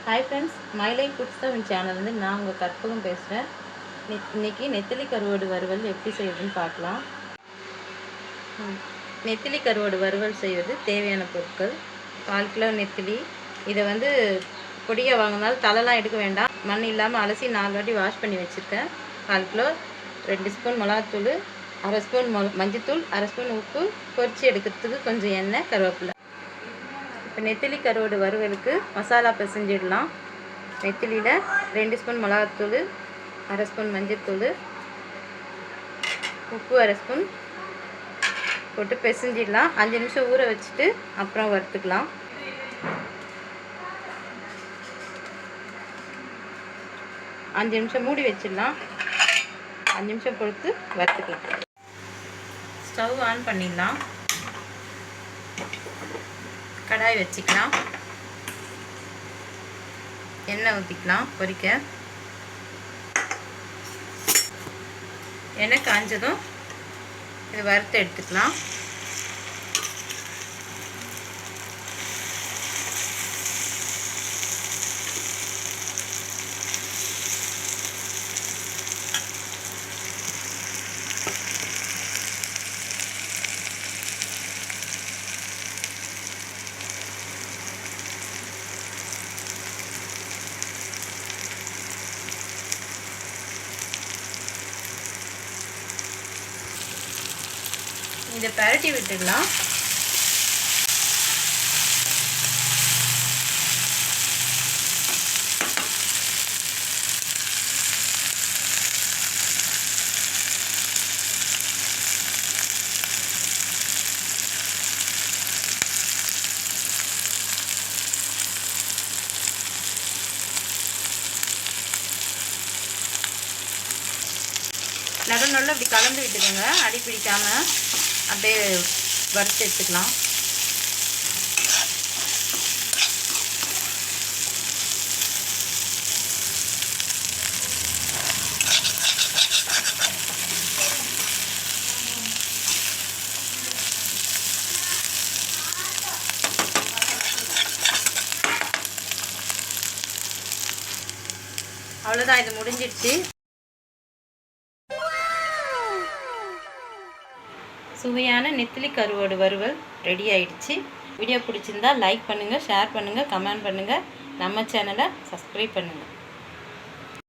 Hi friends, my life foods தான் சேனல்லேருந்து நான் உங்கள் கற்பகம் பேசுகிறேன். இன்றைக்கி நெத்திலி கருவாடு வறுவல் எப்படி செய்யுதுன்னு பார்க்கலாம். நெத்திலி கருவாடு வறுவல் செய்வது தேவையான பொருட்கள்: 1/4 கிலோ நெத்திலி. இதை பொடியாக வாங்கினாலும் தலைலாம் எடுக்க வேண்டாம். மண் இல்லாமல் அலசி 4 வாட்டி வாஷ் பண்ணி வச்சுருக்கேன். 1/4 கிலோ. 2 ஸ்பூன் மிளகாத்தூள், 1/2 ஸ்பூன் மஞ்சத்தூள், 1/2 ஸ்பூன் உப்பு, பொரிச்சு எடுக்கிறதுக்கு கொஞ்சம் எண்ணெய், கருவேப்பிலை. இப்போ நெத்திலி கருவாடு வறுவலுக்கு மசாலா பிசைஞ்சிடலாம். நெத்திலியில் 2 ஸ்பூன் மிளகாத்தூள், 1/2 ஸ்பூன் மஞ்சத்தூள், உப்பு 1/2 ஸ்பூன் போட்டு பிசைஞ்சிடலாம். 5 நிமிஷம் ஊற வச்சுட்டு அப்புறம் வறுத்துக்கலாம். அஞ்சு நிமிஷம் மூடி வச்சிடலாம். 5 நிமிஷம் பொறுத்து வறுத்துக்கலாம். ஸ்டவ் ஆன் பண்ணிடலாம். கடாய் வச்சுக்கலாம். எண்ணெய் ஊற்றிக்கலாம். பொரிக்க எண்ணெய் காஞ்சதும் இது வறுத்து எடுத்துக்கலாம். இதை பரட்டி விட்டுடலாம். நடுநடுல இப்படி கலந்து விட்டுக்கோங்க, அடி பிடிக்காமல் அப்படியே வறுத்து எடுத்துக்கலாம். அவ்வளோதான், இது முடிஞ்சிடுச்சு. சுவையான நெத்திலி கருவாடு வறுவல் ரெடி ஆயிடுச்சு. வீடியோ பிடிச்சிருந்தா லைக் பண்ணுங்கள், ஷேர் பண்ணுங்கள், கமெண்ட் பண்ணுங்கள். நம்ம சேனலை சப்ஸ்கிரைப் பண்ணுங்கள்.